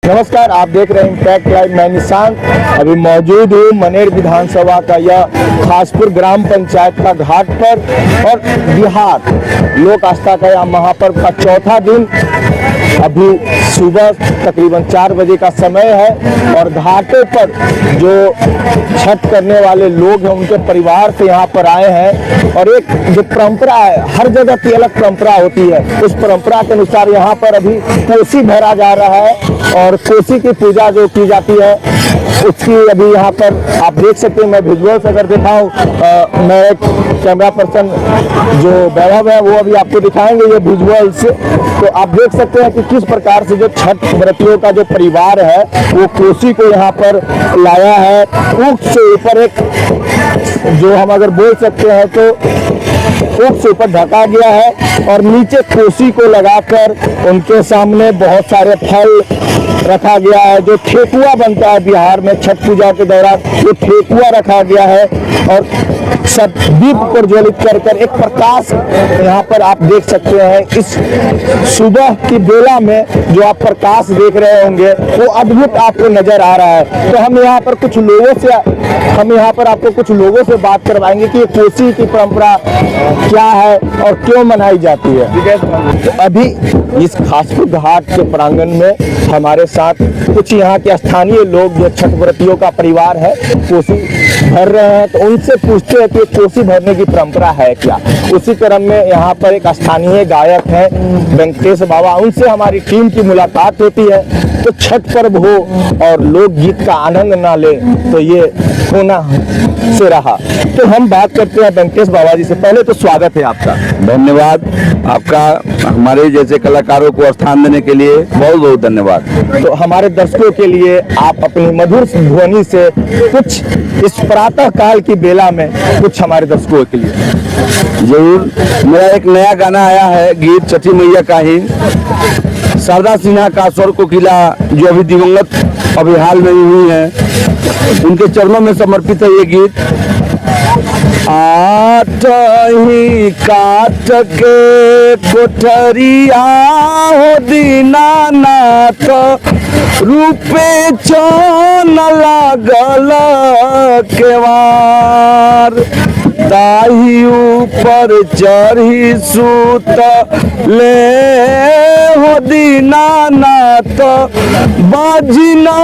नमस्कार, आप देख रहे हैं इम्पैक्ट लाइव। मैं निशांत अभी मौजूद हूँ मनेर विधानसभा का यह खासपुर ग्राम पंचायत का घाट पर और बिहार लोक आस्था का यह महापर्व का चौथा दिन। अभी सुबह तकरीबन 4 बजे का समय है और घाटों पर जो छठ करने वाले लोग हैं उनके परिवार से यहाँ पर आए हैं और एक जो परंपरा है, हर जगह की अलग परंपरा होती है, उस परंपरा के अनुसार यहाँ पर अभी कोसी भरा जा रहा है और कोसी की पूजा जो की जाती है उसकी अभी यहाँ पर आप देख सकते हैं। मैं विजुअल्स अगर दिखाऊं, मैं एक कैमरा पर्सन जो वैभव है वो अभी आपको दिखाएंगे ये विजुअल्स। तो आप देख सकते हैं कि किस प्रकार से जो छठ व्रतियों का जो परिवार है वो कोसी को यहाँ पर लाया है। ऊख से ऊपर एक जो हम अगर बोल सकते हैं तो ऊख से ऊपर ढका गया है और नीचे कोसी को लगाकर उनके सामने बहुत सारे फल रखा गया है। जो ठेकुआ बनता है बिहार में छठ पूजा के दौरान, ये ठेकुआ रखा गया है और सब दीप प्रज्वलित कर कर एक प्रकाश यहाँ पर आप देख सकते हैं। इस सुबह की बेला में जो आप प्रकाश देख रहे होंगे वो अद्भुत आपको नजर आ रहा है। तो हम यहाँ पर आपको कुछ लोगों से बात करवाएंगे कि ये कोसी की परंपरा क्या है और क्यों मनाई जाती है। तो अभी इस खासपुर घाट के प्रांगण में हमारे साथ कुछ यहाँ के स्थानीय लोग जो छठ व्रतियों का परिवार है कोसी भर रहे हैं, तो उनसे पूछते हैं कि कोसी भरने की परंपरा है क्या। उसी क्रम में यहाँ पर एक स्थानीय गायक है वेंकटेश बाबा, उनसे हमारी टीम की मुलाकात होती है। तो छठ पर्व हो और लोकगीत का आनंद ना ले तो ये होना से रहा। तो हम बात करते हैं वेंकटेश बाबा जी से। पहले तो स्वागत है आपका। धन्यवाद आपका, हमारे जैसे कलाकारों को स्थान देने के लिए बहुत बहुत धन्यवाद। तो हमारे दर्शकों के लिए आप अपनी मधुर ध्वनि से कुछ इस प्रातः काल की बेला में कुछ हमारे दर्शकों के लिए। जरूर, मेरा एक नया गाना आया है, गीत छठी मैया का ही, शारदा सिन्हा का स्वर कोकिला जो अभी दिवंगत अभी हाल में हुई है, उनके चरणों में समर्पित है ये गीत। आठ ही काट के कोठरिया हो दीनानाथ, रूपे चौन लागल केवार, ताही ऊपर चढ़ी सूत ले हो दीनानाथ, बाजिना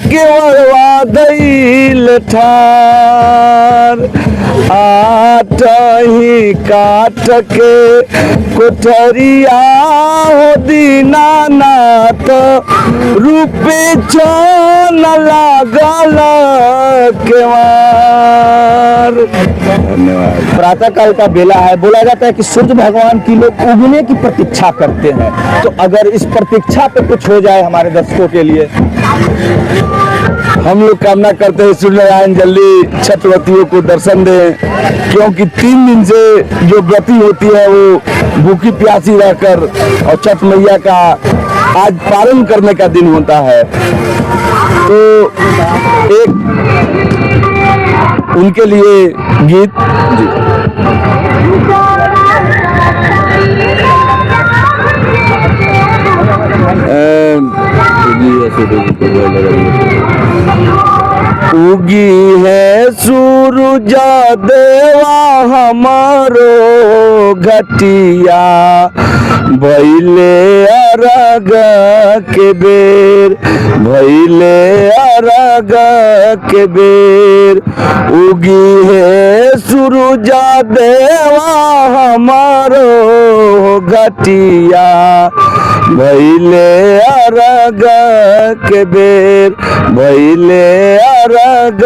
केवड़वा दैल ठार। आठ ही काट के कोठरिया हो दीनानाथ, रूपे चौन लागल केवार। धन्यवाद। प्रातः काल का बेला है, बोला जाता है कि सूर्य भगवान की लोग उगने की प्रतीक्षा करते हैं। तो अगर इस प्रतीक्षा पे कुछ हो जाए हमारे दर्शकों के लिए। हम लोग कामना करते हैं सूर्य नारायण जल्दी छठ व्रतियों को दर्शन दें, क्योंकि 3 दिन से जो व्रती होती है वो भूखी प्यासी रहकर और छठ मैया का आज पालन करने का दिन होता है। तो एक उनके लिए गीत उगी है सूरज देवा हमारो घटिया, भइले अरग के बेर, भइले अरग के बेर। उगी है सूरज देवा हमारो घटिया, भइले अरग के बेर, भइले अरग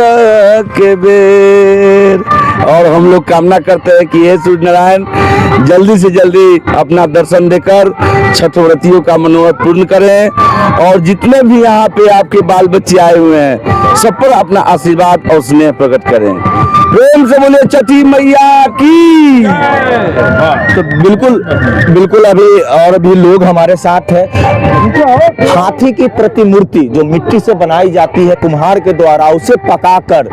के बेर। और हम लोग कामना करते हैं कि ये सूर्य नारायण जल्दी से जल्दी अपना दर्शन देकर छठ व्रतियों का मनोरथ पूर्ण करें और जितने भी यहाँ पे आपके बाल बच्चे आए हुए हैं सब पर अपना आशीर्वाद और स्नेह प्रकट करें। प्रेम से बोले छठी मैया की। तो बिल्कुल अभी लोग हमारे साथ है। हाथी की प्रतिमूर्ति जो मिट्टी से बनाई जाती है कुम्हार के द्वारा, उसे पकाकर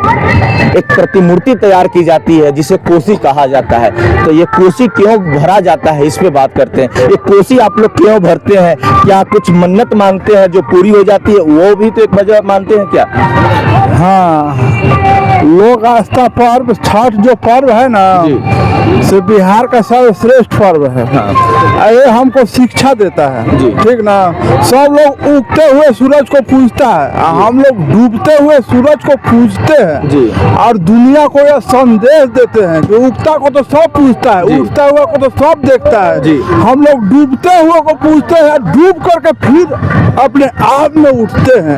एक प्रतिमूर्ति तैयार की जाती है जिसे कोसी कहा जाता है। तो ये कोसी क्यों भरा जाता है इस पे बात करते हैं। ये कोसी आप लोग क्यों भरते मानते हैं, क्या कुछ मन्नत मांगते हैं जो पूरी हो जाती है, वो भी तो एक वजह मानते हैं क्या? हाँ, लोक आस्था पर्व छठ जो पर्व है ना, से बिहार का सर्वश्रेष्ठ पर्व है। ये हमको शिक्षा देता है, ठीक ना। सब लोग उगते हुए सूरज को पूजता है, हम लोग डूबते हुए सूरज को पूजते हैं और दुनिया को यह संदेश देते हैं कि उगता को तो सब पूजता है, उगता हुआ को तो सब देखता है, हम लोग डूबते हुए को पूजते हैं, डूब करके फिर अपने आप में उठते हैं।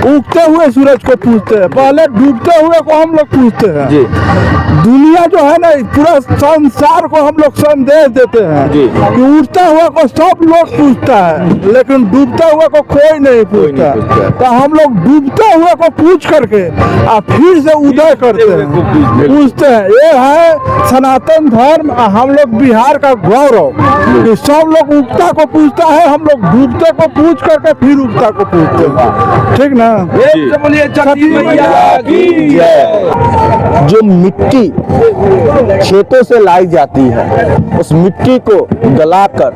उगते हुए सूरज को पूजते हैं, पहले डूबते हुए को हम लोग पूजते हैं। दुनिया जो है ना, पूरा संसार को हम लोग संदेश देते हैं कि उठता हुआ को सब लोग पूजता है, लेकिन डूबता हुआ को कोई नहीं पूजता। तो हम लोग डूबते हुए को पूछ करके और फिर से उदय करते हैं, पूजते हैं। ये है सनातन धर्म, हम लोग बिहार का गौरव कि सब लोग उगता को पूजता है, हम लोग डूबते को पूछ करके फिर उगता को पूजते हैं, ठीक ना। जो मिट्टी खेतों से लाई जाती है, उस मिट्टी को गलाकर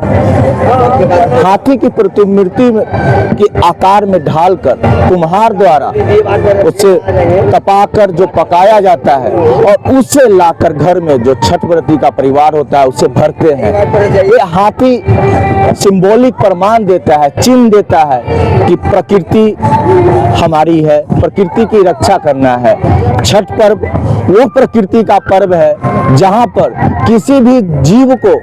हाथी की प्रतिमूर्ति के आकार में ढालकर कुम्हार द्वारा उसे तपाकर जो पकाया जाता है और उसे लाकर घर में जो छठ व्रती का परिवार होता है उसे भरते हैं। ये हाथी सिंबॉलिक प्रमाण देता है, चिन्ह देता है कि प्रकृति हमारी है, प्रकृति की रक्षा करना है। छठ पर्व वो प्रकृति का पर्व है जहाँ पर किसी भी जीव को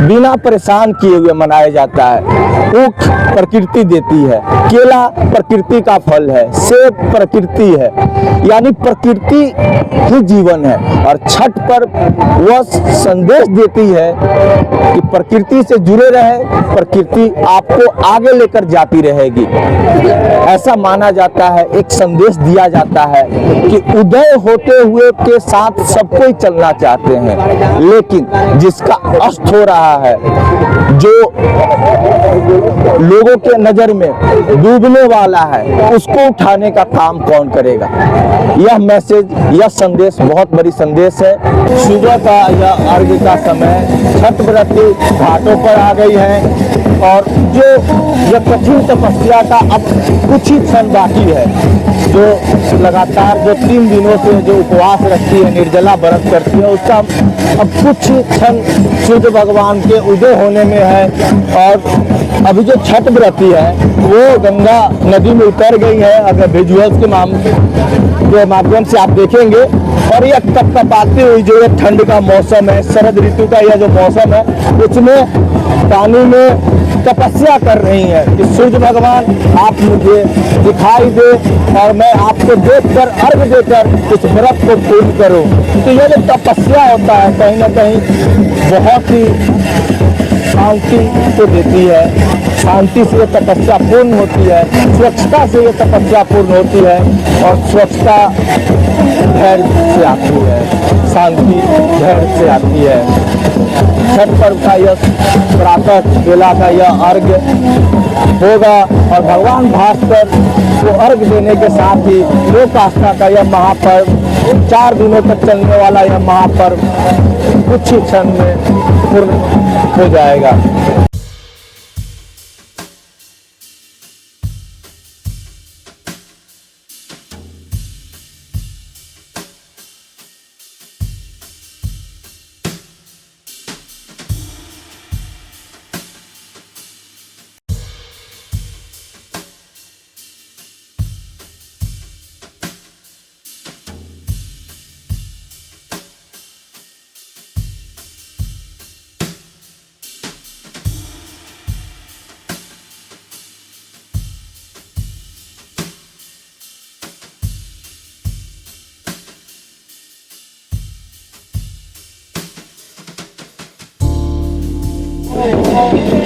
बिना परेशान किए हुए मनाया जाता है। ऊख प्रकृति देती है, केला प्रकृति का फल है, सेब प्रकृति है, यानी प्रकृति ही जीवन है। और छठ पर्व वह संदेश देती है कि प्रकृति से जुड़े रहे, प्रकृति आपको आगे लेकर जाती रहेगी, ऐसा माना जाता है। एक संदेश दिया जाता है कि उदय होते हुए के साथ सब कोई चलना चाहते हैं, लेकिन जिसका अस्त हो रहा है, जो लोगों के नजर में डूबने वाला है, उसको उठाने का काम कौन करेगा। यह मैसेज, यह संदेश बहुत बड़ी संदेश है। सुबह का यह अर्घ का समय, छठ व्रती घाटों पर आ गई है और जो यह कठिन तपस्या का अब कुछ ही क्षण बाकी है, जो लगातार जो 3 दिनों से जो उपवास रखती है, निर्जला व्रत करती है, उसका अब कुछ ही क्षण सूर्य भगवान के उदय होने में है। और अभी जो छठ व्रती है वो गंगा नदी में उतर गई है, अगर विजुअल्स के माध्यम से आप देखेंगे। और यह कपकपाती हुई जो ठंड का मौसम है, शरद ऋतु का यह जो मौसम है, उसमें पानी में तपस्या कर रही है कि सूर्य भगवान आप मुझे दिखाई दे और मैं आपको देखकर अर्घ देकर इस व्रत को पूर्ण करूं। तो यह जो तपस्या होता है कहीं ना कहीं बहुत ही शांति को देती है, शांति से ये तपस्या पूर्ण होती है, स्वच्छता से ये तपस्या पूर्ण होती है। और स्वच्छता धैर्य से आती है, शांति धैर्य से आती है। छठ पर्व का यह प्रातः बेला का यह अर्घ होगा और भगवान भास्कर को अर्घ देने के साथ ही लोक आस्था का यह महापर्व, 4 दिनों तक चलने वाला यह महापर्व कुछ ही क्षण में पूर्ण हो जाएगा।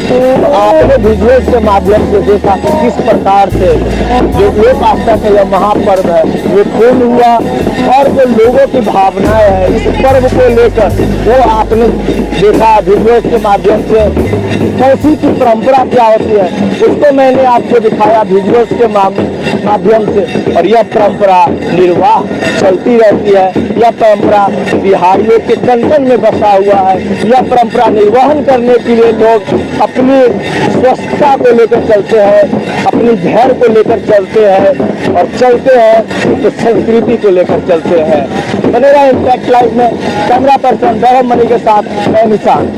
तो आपने विजुअल्स के माध्यम से देखा कि किस प्रकार से जो लोक आस्था का यह महापर्व है वो पूर्ण हुआ और जो लोगों की भावनाएं हैं इस पर्व को लेकर वो आपने देखा विजुअल्स के माध्यम से। कौशी की परंपरा क्या होती है, उसको मैंने आपको दिखाया विजुअल्स के माध्यम से। और यह परंपरा निर्वाह चलती रहती है। यह परंपरा बिहारियों के तन में बसा हुआ है। यह परंपरा निर्वहन करने के लिए लोग अपनी स्वस्थता को लेकर चलते हैं, अपनी धैर्य को लेकर चलते हैं, और चलते हैं तो संस्कृति को लेकर चलते हैं। बने रहा इम्पैक्ट लाइव में। कैमरा पर्सन गौरव मणि के साथ मैं निशान।